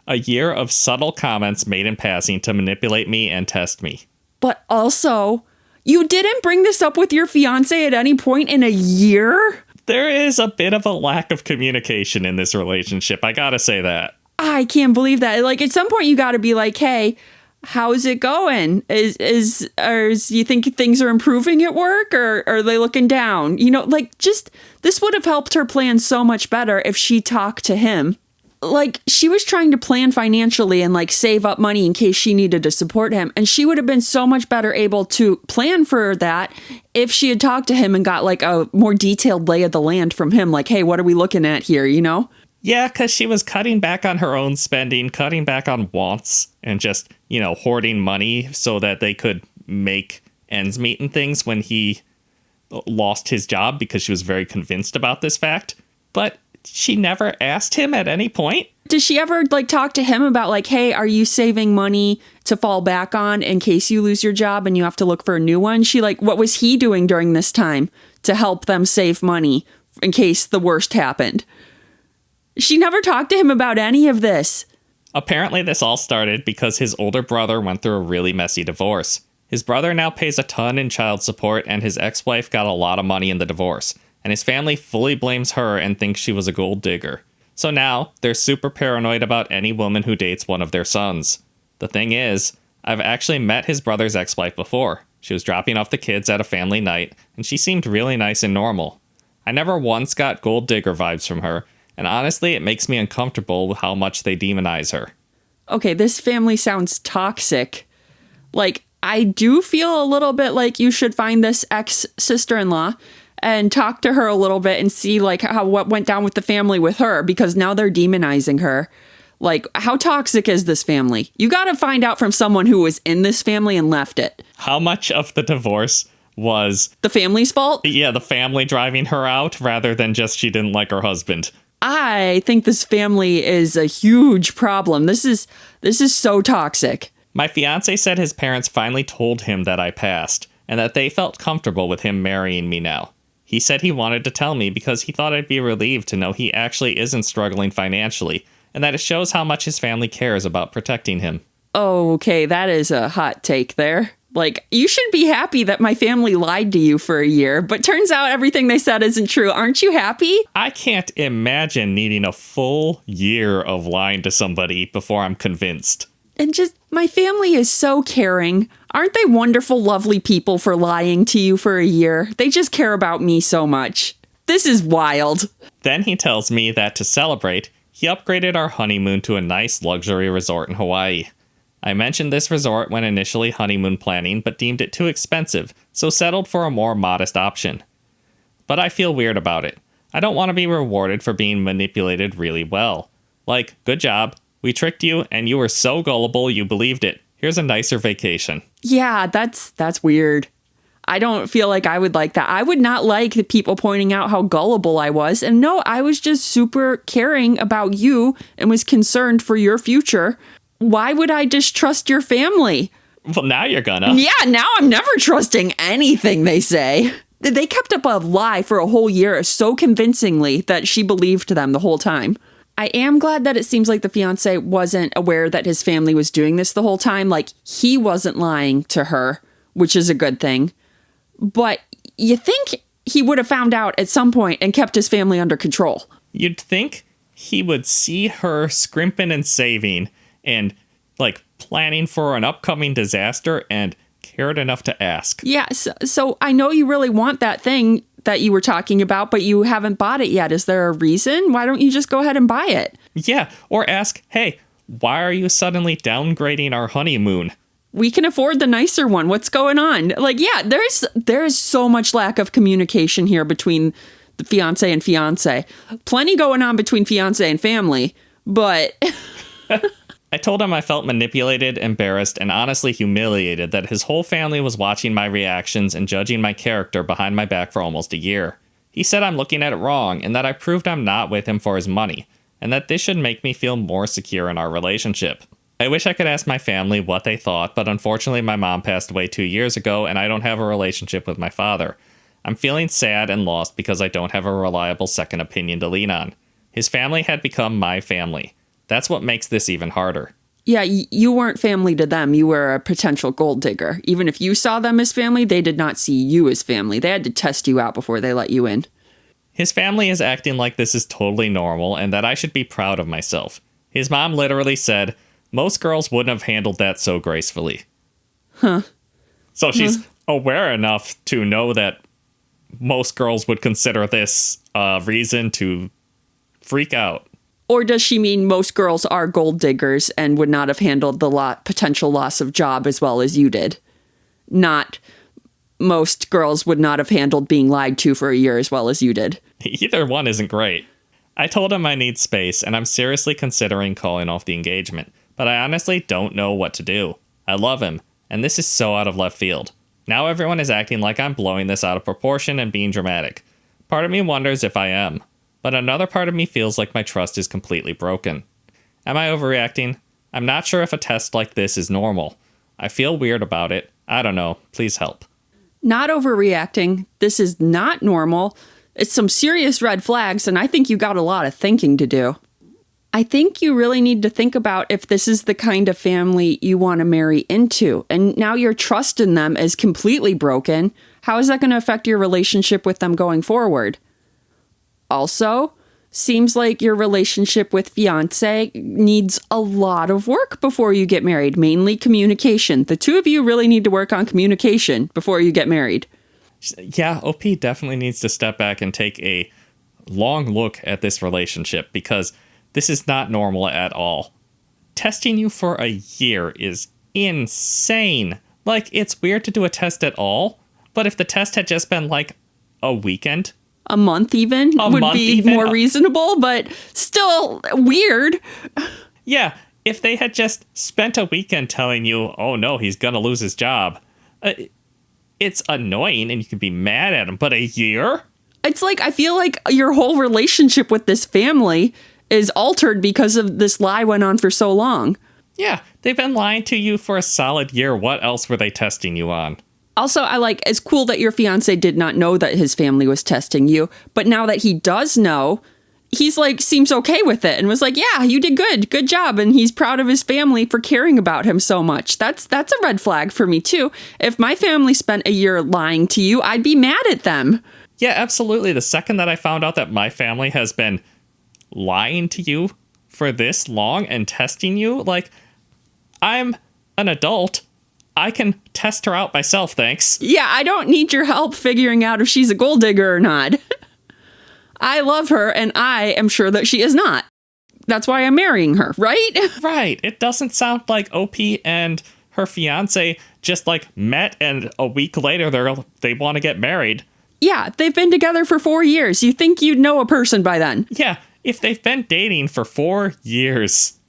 A year of subtle comments made in passing to manipulate me and test me. But also, you didn't bring this up with your fiancé at any point in a year? There is a bit of a lack of communication in this relationship. I gotta say that. I can't believe that. Like, at some point you gotta be like, hey, how's it going? Is you think things are improving at work, or are they looking down? This would have helped her plan so much better if she talked to him. Like, she was trying to plan financially and like save up money in case she needed to support him. And she would have been so much better able to plan for that if she had talked to him and got like a more detailed lay of the land from him. Like, hey, what are we looking at here? Yeah, because she was cutting back on her own spending, cutting back on wants, and just, hoarding money so that they could make ends meet and things when he lost his job, because she was very convinced about this fact. But she never asked him at any point. Does she ever like talk to him about like, hey, are you saving money to fall back on in case you lose your job and you have to look for a new one? What was he doing during this time to help them save money in case the worst happened? She never talked to him about any of this. Apparently this all started because his older brother went through a really messy divorce. His brother now pays a ton in child support, and his ex-wife got a lot of money in the divorce, and his family fully blames her and thinks she was a gold digger. So now, they're super paranoid about any woman who dates one of their sons. The thing is, I've actually met his brother's ex-wife before. She was dropping off the kids at a family night, and she seemed really nice and normal. I never once got gold digger vibes from her, and honestly, it makes me uncomfortable with how much they demonize her. Okay, this family sounds toxic. Like, I do feel a little bit like you should find this ex-sister-in-law and talk to her a little bit and see like what went down with the family with her, because now they're demonizing her. Like, how toxic is this family? You got to find out from someone who was in this family and left it. How much of the divorce was the family's fault? Yeah, the family driving her out rather than just she didn't like her husband. I think this family is a huge problem. This is so toxic. My fiancé said his parents finally told him that I passed, and that they felt comfortable with him marrying me now. He said he wanted to tell me because he thought I'd be relieved to know he actually isn't struggling financially, and that it shows how much his family cares about protecting him. Oh, okay, that is a hot take there. Like, you should be happy that my family lied to you for a year, but turns out everything they said isn't true. Aren't you happy? I can't imagine needing a full year of lying to somebody before I'm convinced. And just, my family is so caring. Aren't they wonderful, lovely people for lying to you for a year? They just care about me so much. This is wild. Then he tells me that to celebrate, he upgraded our honeymoon to a nice luxury resort in Hawaii. I mentioned this resort when initially honeymoon planning, but deemed it too expensive, so settled for a more modest option. But I feel weird about it. I don't want to be rewarded for being manipulated really well. Like, good job. We tricked you, and you were so gullible you believed it. Here's a nicer vacation. Yeah, that's weird. I don't feel like I would like that. I would not like the people pointing out how gullible I was. And no, I was just super caring about you and was concerned for your future. Why would I distrust your family? Well, now you're gonna. Yeah, now I'm never trusting anything they say. They kept up a lie for a whole year so convincingly that she believed them the whole time. I am glad that it seems like the fiancé wasn't aware that his family was doing this the whole time. Like, he wasn't lying to her, which is a good thing. But you think he would have found out at some point and kept his family under control. You'd think he would see her scrimping and saving and, like, planning for an upcoming disaster and cared enough to ask. Yeah, so I know you really want that thing that you were talking about, but you haven't bought it yet. Is there a reason? Why don't you just go ahead and buy it? Yeah, or ask, hey, why are you suddenly downgrading our honeymoon? We can afford the nicer one. What's going on? Like, yeah, there's so much lack of communication here between the fiancé and fiancé. Plenty going on between fiancé and family, but... I told him I felt manipulated, embarrassed, and honestly humiliated that his whole family was watching my reactions and judging my character behind my back for almost a year. He said I'm looking at it wrong, and that I proved I'm not with him for his money, and that this should make me feel more secure in our relationship. I wish I could ask my family what they thought, but unfortunately my mom passed away 2 years ago, and I don't have a relationship with my father. I'm feeling sad and lost because I don't have a reliable second opinion to lean on. His family had become my family. That's what makes this even harder. Yeah, you weren't family to them. You were a potential gold digger. Even if you saw them as family, they did not see you as family. They had to test you out before they let you in. His family is acting like this is totally normal and that I should be proud of myself. His mom literally said, most girls wouldn't have handled that so gracefully. Huh. So she's aware enough to know that most girls would consider this a reason to freak out. Or does she mean most girls are gold diggers and would not have handled the potential loss of job as well as you did? Not most girls would not have handled being lied to for a year as well as you did. Either one isn't great. I told him I need space, and I'm seriously considering calling off the engagement, but I honestly don't know what to do. I love him, and this is so out of left field. Now everyone is acting like I'm blowing this out of proportion and being dramatic. Part of me wonders if I am. But another part of me feels like my trust is completely broken. Am I overreacting? I'm not sure if a test like this is normal. I feel weird about it. I don't know. Please help. Not overreacting. This is not normal. It's some serious red flags, and I think you got a lot of thinking to do. I think you really need to think about if this is the kind of family you want to marry into. And now your trust in them is completely broken. How is that going to affect your relationship with them going forward? Also, seems like your relationship with fiancé needs a lot of work before you get married, mainly communication. The two of you really need to work on communication before you get married. Yeah, OP definitely needs to step back and take a long look at this relationship because this is not normal at all. Testing you for a year is insane. Like, it's weird to do a test at all, but if the test had just been like a weekend... A month even would be more reasonable, but still weird. Yeah, if they had just spent a weekend telling you, oh no, he's gonna lose his job, it's annoying and you can be mad at him, but a year? It's like, I feel like your whole relationship with this family is altered because of this lie went on for so long. Yeah, they've been lying to you for a solid year. What else were they testing you on? Also, it's cool that your fiance did not know that his family was testing you, but now that he does know, he's seems okay with it and was like, yeah, you did good. Good job. And he's proud of his family for caring about him so much. That's a red flag for me too. If my family spent a year lying to you, I'd be mad at them. Yeah, absolutely. The second that I found out that my family has been lying to you for this long and testing you, I'm an adult. I can test her out myself, thanks. Yeah, I don't need your help figuring out if she's a gold digger or not. I love her, and I am sure that she is not. That's why I'm marrying her, right? Right. It doesn't sound like OP and her fiancé just met, and a week later they want to get married. Yeah, they've been together for 4 years. You think you'd know a person by then. Yeah, if they've been dating for 4 years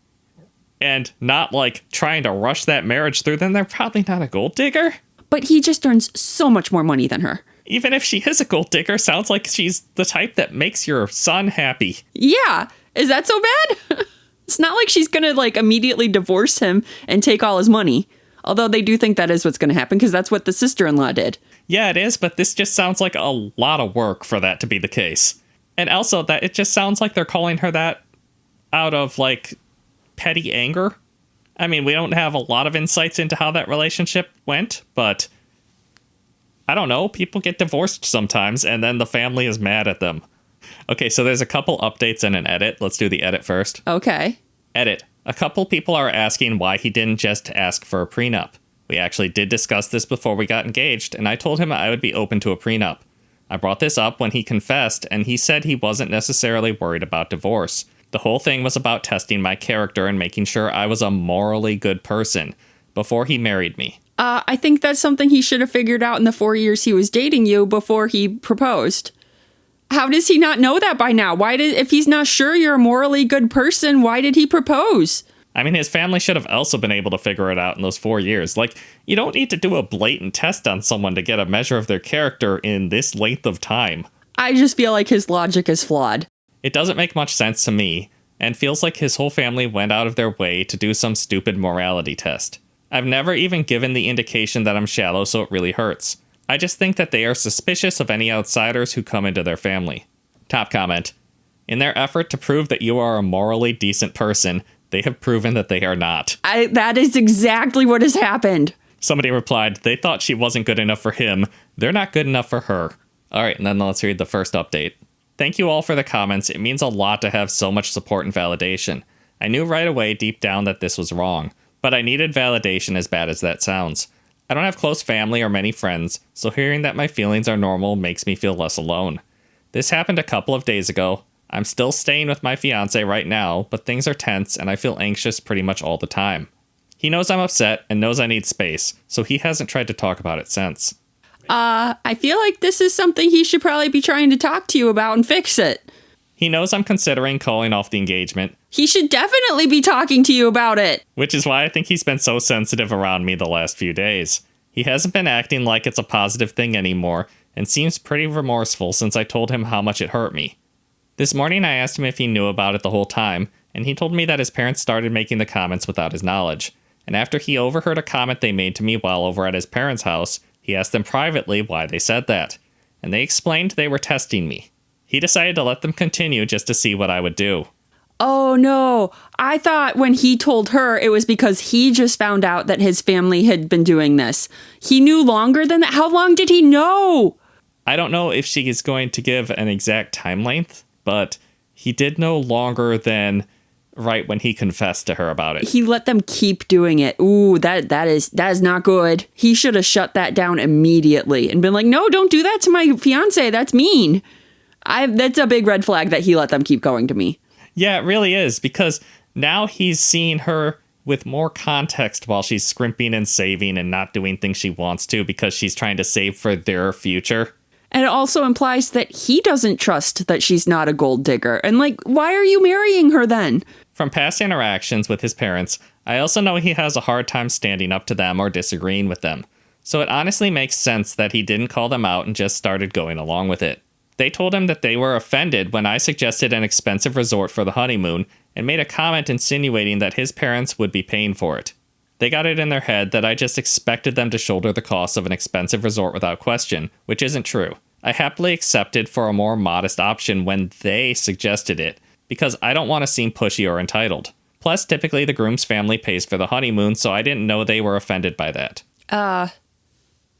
and not trying to rush that marriage through, then they're probably not a gold digger. But he just earns so much more money than her. Even if she is a gold digger, sounds like she's the type that makes your son happy. Yeah, is that so bad? It's not like she's gonna immediately divorce him and take all his money. Although they do think that is what's gonna happen because that's what the sister-in-law did. Yeah, it is, but this just sounds like a lot of work for that to be the case. And also that it just sounds like they're calling her that out of petty anger. I mean, we don't have a lot of insights into how that relationship went, but I don't know. People get divorced sometimes, and then the family is mad at them. Okay, so there's a couple updates and an edit. Let's do the edit first. Okay. Edit. A couple people are asking why he didn't just ask for a prenup. We actually did discuss this before we got engaged, and I told him I would be open to a prenup. I brought this up when he confessed, and he said he wasn't necessarily worried about divorce. The whole thing was about testing my character and making sure I was a morally good person before he married me. I think that's something he should have figured out in the 4 years he was dating you before he proposed. How does he not know that by now? If he's not sure you're a morally good person, why did he propose? I mean, his family should have also been able to figure it out in those 4 years. You don't need to do a blatant test on someone to get a measure of their character in this length of time. I just feel like his logic is flawed. It doesn't make much sense to me, and feels like his whole family went out of their way to do some stupid morality test. I've never even given the indication that I'm shallow, so it really hurts. I just think that they are suspicious of any outsiders who come into their family. Top comment. In their effort to prove that you are a morally decent person, they have proven that they are not. That is exactly what has happened. Somebody replied, they thought she wasn't good enough for him. They're not good enough for her. All right, and then let's read the first update. Thank you all for the comments. It means a lot to have so much support and validation. I knew right away deep down that this was wrong, but I needed validation as bad as that sounds. I don't have close family or many friends, so hearing that my feelings are normal makes me feel less alone. This happened a couple of days ago. I'm still staying with my fiancé right now, but things are tense and I feel anxious pretty much all the time. He knows I'm upset and knows I need space, so he hasn't tried to talk about it since. I feel like this is something he should probably be trying to talk to you about and fix it. He knows I'm considering calling off the engagement. He should definitely be talking to you about it. Which is why I think he's been so sensitive around me the last few days. He hasn't been acting like it's a positive thing anymore, and seems pretty remorseful since I told him how much it hurt me. This morning I asked him if he knew about it the whole time, and he told me that his parents started making the comments without his knowledge. And after he overheard a comment they made to me while over at his parents' house, he asked them privately why they said that. And they explained they were testing me. He decided to let them continue just to see what I would do. Oh no, I thought when he told her it was because he just found out that his family had been doing this. He knew longer than that. How long did he know? I don't know if she is going to give an exact time length, but he did know longer than right when he confessed to her about it. He let them keep doing it. Ooh, that is not good. He should have shut that down immediately and been like, no, don't do that to my fiance. That's mean. That's a big red flag that he let them keep going to me. Yeah, it really is, because now he's seeing her with more context while she's scrimping and saving and not doing things she wants to because she's trying to save for their future. And it also implies that he doesn't trust that she's not a gold digger. And why are you marrying her then? From past interactions with his parents, I also know he has a hard time standing up to them or disagreeing with them. So it honestly makes sense that he didn't call them out and just started going along with it. They told him that they were offended when I suggested an expensive resort for the honeymoon and made a comment insinuating that his parents would be paying for it. They got it in their head that I just expected them to shoulder the cost of an expensive resort without question, which isn't true. I happily accepted for a more modest option when they suggested it, because I don't want to seem pushy or entitled. Plus, typically the groom's family pays for the honeymoon, so I didn't know they were offended by that.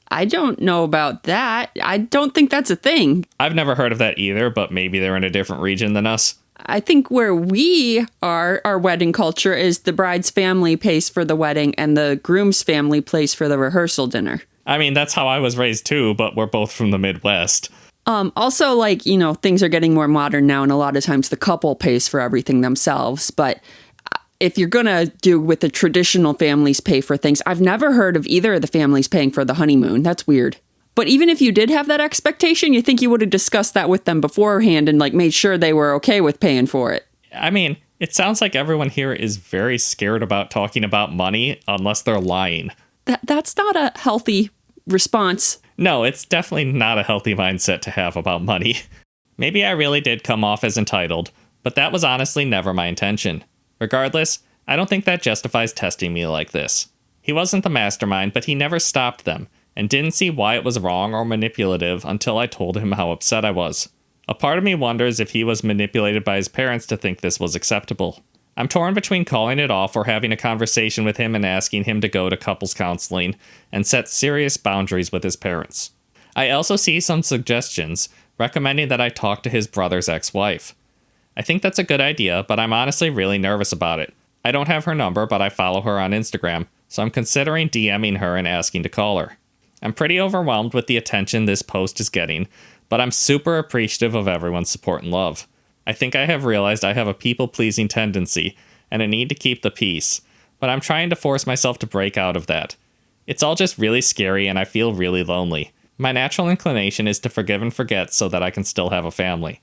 I don't know about that. I don't think that's a thing. I've never heard of that either, but maybe they're in a different region than us. I think where we are, our wedding culture is the bride's family pays for the wedding and the groom's family pays for the rehearsal dinner. I mean, that's how I was raised too, but we're both from the Midwest. Also, like, things are getting more modern now, and a lot of times the couple pays for everything themselves. But if you're going to do with the traditional families pay for things, I've never heard of either of the families paying for the honeymoon. That's weird. But even if you did have that expectation, you think you would have discussed that with them beforehand and made sure they were okay with paying for it. I mean, it sounds like everyone here is very scared about talking about money unless they're lying. That's not a healthy response. No, it's definitely not a healthy mindset to have about money. Maybe I really did come off as entitled, but that was honestly never my intention. Regardless, I don't think that justifies testing me like this. He wasn't the mastermind, but he never stopped them, and didn't see why it was wrong or manipulative until I told him how upset I was. A part of me wonders if he was manipulated by his parents to think this was acceptable. I'm torn between calling it off or having a conversation with him and asking him to go to couples counseling and set serious boundaries with his parents. I also see some suggestions recommending that I talk to his brother's ex-wife. I think that's a good idea, but I'm honestly really nervous about it. I don't have her number, but I follow her on Instagram, so I'm considering DMing her and asking to call her. I'm pretty overwhelmed with the attention this post is getting, but I'm super appreciative of everyone's support and love. I think I have realized I have a people-pleasing tendency and a need to keep the peace, but I'm trying to force myself to break out of that. It's all just really scary and I feel really lonely. My natural inclination is to forgive and forget so that I can still have a family.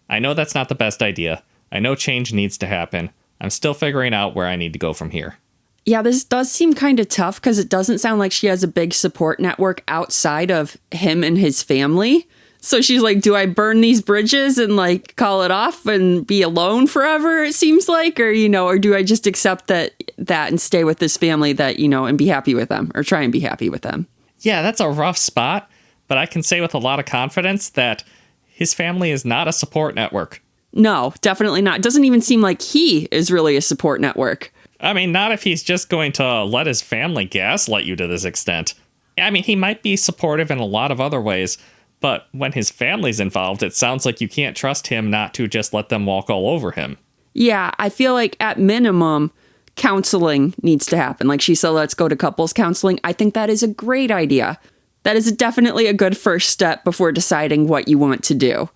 I know that's not the best idea. I know change needs to happen. I'm still figuring out where I need to go from here. Yeah, this does seem kind of tough because it doesn't sound like she has a big support network outside of him and his family. So she's like, do I burn these bridges and call it off and be alone forever, it seems like? Or, or do I just accept that and stay with this family and be happy with them or try and be happy with them? Yeah, that's a rough spot, but I can say with a lot of confidence that his family is not a support network. No, definitely not. It doesn't even seem like he is really a support network. I mean, not if he's just going to let his family gaslight you to this extent. I mean, he might be supportive in a lot of other ways, but when his family's involved, it sounds like you can't trust him not to just let them walk all over him. Yeah, I feel like at minimum, counseling needs to happen. Like she said, let's go to couples counseling. I think that is a great idea. That is definitely a good first step before deciding what you want to do.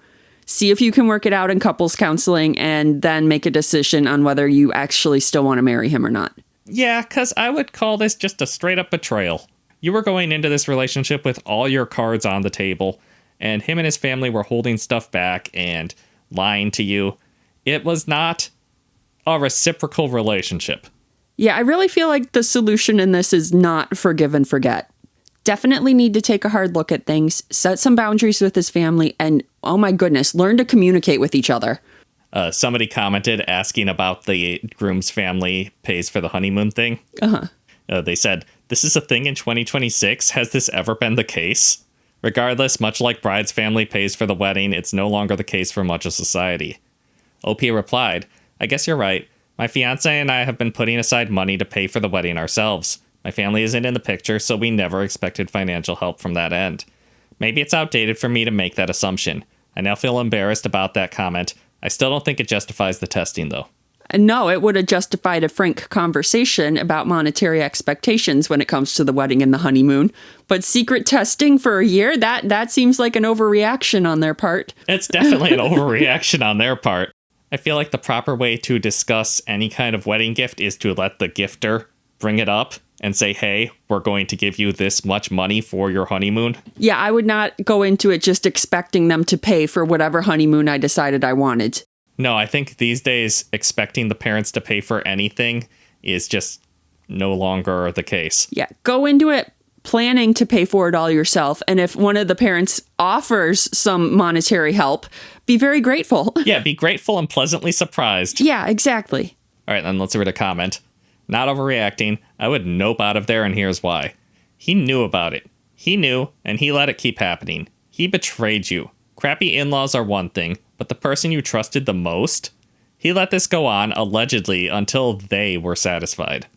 See if you can work it out in couples counseling and then make a decision on whether you actually still want to marry him or not. Yeah, because I would call this just a straight up betrayal. You were going into this relationship with all your cards on the table, and him and his family were holding stuff back and lying to you. It was not a reciprocal relationship. Yeah, I really feel like the solution in this is not forgive and forget. Definitely need to take a hard look at things, set some boundaries with his family, and, oh my goodness, learn to communicate with each other. Somebody commented asking about the groom's family pays for the honeymoon thing. They said, this is a thing in 2026. Has this ever been the case? Regardless, much like bride's family pays for the wedding, it's no longer the case for much of society. OP replied, I guess you're right. My fiancé and I have been putting aside money to pay for the wedding ourselves. My family isn't in the picture, so we never expected financial help from that end. Maybe it's outdated for me to make that assumption. I now feel embarrassed about that comment. I still don't think it justifies the testing, though. No, it would have justified a frank conversation about monetary expectations when it comes to the wedding and the honeymoon. But secret testing for a year, that seems like an overreaction on their part. It's definitely an overreaction on their part. I feel like the proper way to discuss any kind of wedding gift is to let the gifter bring it up and say, hey, we're going to give you this much money for your honeymoon. Yeah, I would not go into it just expecting them to pay for whatever honeymoon I decided I wanted. No, I think these days expecting the parents to pay for anything is just no longer the case. Yeah, go into it planning to pay for it all yourself. And if one of the parents offers some monetary help, be very grateful. Yeah, be grateful and pleasantly surprised. Yeah, exactly. All right, then let's read a comment. Not overreacting. I would nope out of there, and here's why. He knew about it. He knew, and he let it keep happening. He betrayed you. Crappy in-laws are one thing, but the person you trusted the most? He let this go on, allegedly, until they were satisfied.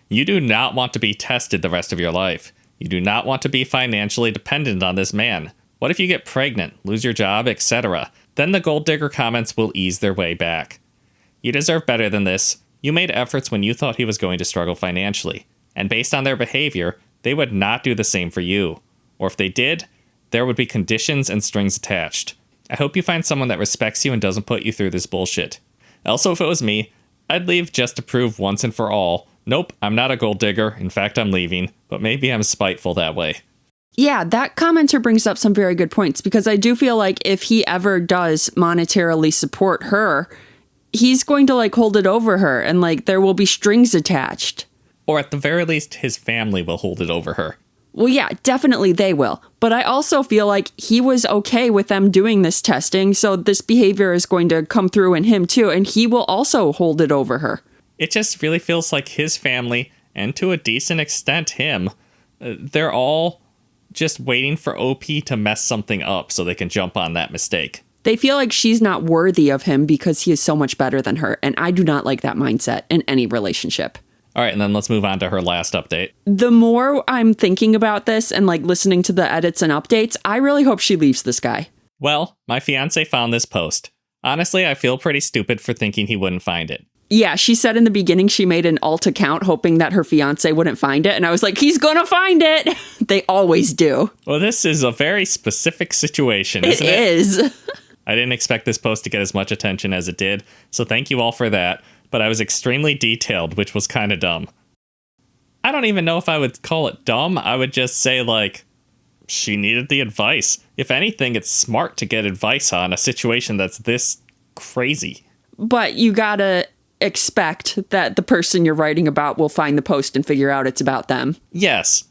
You do not want to be tested the rest of your life. You do not want to be financially dependent on this man. What if you get pregnant, lose your job, etc.? Then the gold digger comments will ease their way back. You deserve better than this. You made efforts when you thought he was going to struggle financially. And based on their behavior, they would not do the same for you. Or if they did, there would be conditions and strings attached. I hope you find someone that respects you and doesn't put you through this bullshit. Also, if it was me, I'd leave just to prove once and for all, nope, I'm not a gold digger. In fact, I'm leaving. But maybe I'm spiteful that way. Yeah, that commenter brings up some very good points, because I do feel like if he ever does monetarily support her, he's going to like hold it over her, and like there will be strings attached. Or at the very least, his family will hold it over her. Well, yeah, definitely they will. But I also feel like he was okay with them doing this testing, so this behavior is going to come through in him too, and he will also hold it over her. It just really feels like his family, and to a decent extent him, they're all just waiting for OP to mess something up so they can jump on that mistake. They feel like she's not worthy of him because he is so much better than her, and I do not like that mindset in any relationship. All right, and then let's move on to her last update. The more I'm thinking about this and like listening to the edits and updates, I really hope she leaves this guy. Well, my fiancé found this post. Honestly, I feel pretty stupid for thinking he wouldn't find it. Yeah, she said in the beginning she made an alt account hoping that her fiancé wouldn't find it. And I was like, he's going to find it. They always do. Well, this is a very specific situation, isn't it? It is. I didn't expect this post to get as much attention as it did, so thank you all for that. But I was extremely detailed, which was kind of dumb. I don't even know if I would call it dumb. I would just say, like, she needed the advice. If anything, it's smart to get advice on a situation that's this crazy. But you gotta expect that the person you're writing about will find the post and figure out it's about them. Yes.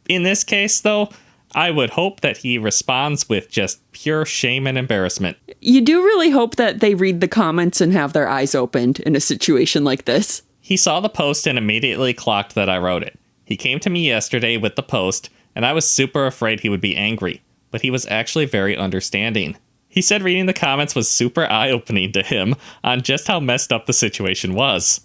In this case, though, I would hope that he responds with just pure shame and embarrassment. You do really hope that they read the comments and have their eyes opened in a situation like this. He saw the post and immediately clocked that I wrote it. He came to me yesterday with the post, and I was super afraid he would be angry, but he was actually very understanding. He said reading the comments was super eye-opening to him on just how messed up the situation was.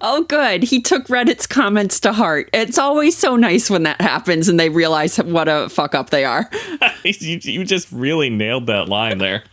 Oh, good. He took Reddit's comments to heart. It's always so nice when that happens and they realize what a fuck up they are. You just really nailed that line there.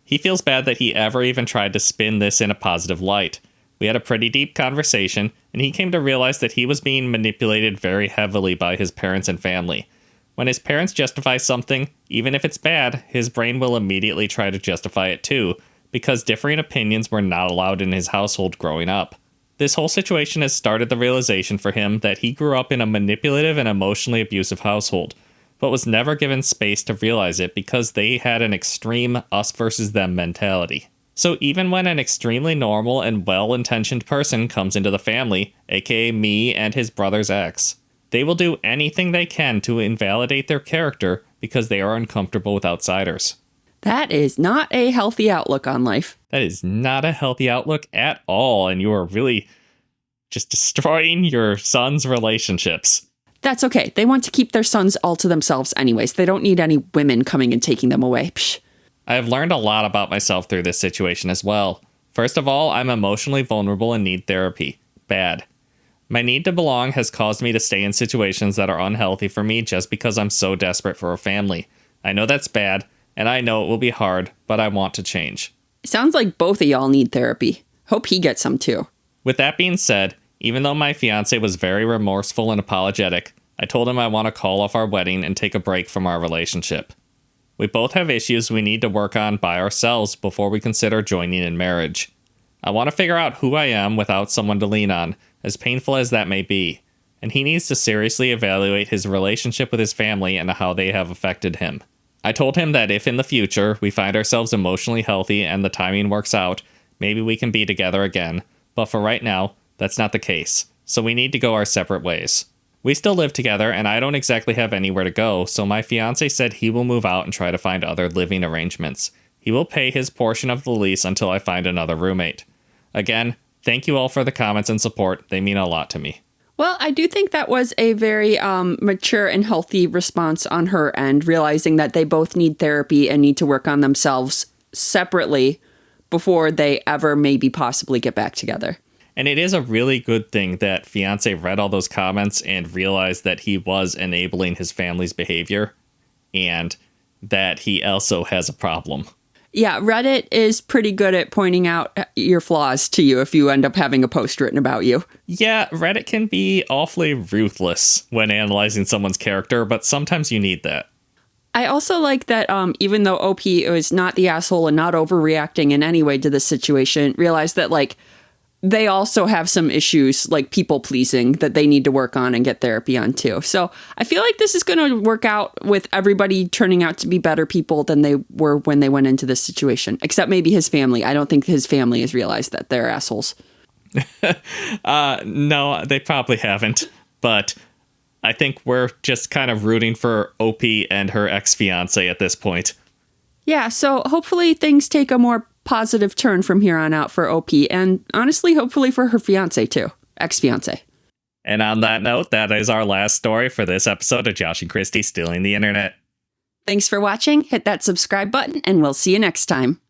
He feels bad that he ever even tried to spin this in a positive light. We had a pretty deep conversation, and he came to realize that he was being manipulated very heavily by his parents and family. When his parents justify something, even if it's bad, his brain will immediately try to justify it too, because differing opinions were not allowed in his household growing up. This whole situation has started the realization for him that he grew up in a manipulative and emotionally abusive household, but was never given space to realize it because they had an extreme us versus them mentality. So even when an extremely normal and well-intentioned person comes into the family, aka me and his brother's ex, they will do anything they can to invalidate their character because they are uncomfortable with outsiders. That is not a healthy outlook on life. That is not a healthy outlook at all, and you are really just destroying your son's relationships. That's okay. They want to keep their sons all to themselves anyways. They don't need any women coming and taking them away. Psh. I have learned a lot about myself through this situation as well. First of all, I'm emotionally vulnerable and need therapy. Bad. My need to belong has caused me to stay in situations that are unhealthy for me just because I'm so desperate for a family. I know that's bad, and I know it will be hard, but I want to change. Sounds like both of y'all need therapy. Hope he gets some too. With that being said, even though my fiancé was very remorseful and apologetic, I told him I want to call off our wedding and take a break from our relationship. We both have issues we need to work on by ourselves before we consider joining in marriage. I want to figure out who I am without someone to lean on, as painful as that may be, and he needs to seriously evaluate his relationship with his family and how they have affected him. I told him that if in the future we find ourselves emotionally healthy and the timing works out, maybe we can be together again, but for right now, that's not the case, so we need to go our separate ways. We still live together, and I don't exactly have anywhere to go, so my fiance said he will move out and try to find other living arrangements. He will pay his portion of the lease until I find another roommate. Again, thank you all for the comments and support. They mean a lot to me. Well, I do think that was a very mature and healthy response on her end, realizing that they both need therapy and need to work on themselves separately before they ever maybe possibly get back together. And it is a really good thing that fiance read all those comments and realized that he was enabling his family's behavior and that he also has a problem. Yeah, Reddit is pretty good at pointing out your flaws to you if you end up having a post written about you. Yeah, Reddit can be awfully ruthless when analyzing someone's character, but sometimes you need that. I also like that even though OP is not the asshole and not overreacting in any way to this situation, realize that, like, they also have some issues like people pleasing that they need to work on and get therapy on too. So I feel like this is going to work out with everybody turning out to be better people than they were when they went into this situation, except maybe his family. I don't think his family has realized that they're assholes. No, they probably haven't. But I think we're just kind of rooting for OP and her ex-fiance at this point. Yeah, so hopefully things take a more positive turn from here on out for OP, and honestly, hopefully for her fiance too, ex-fiance. And on that note, that is our last story for this episode of Josh and Kristie Stealing the Internet. Thanks for watching. Hit that subscribe button, and we'll see you next time.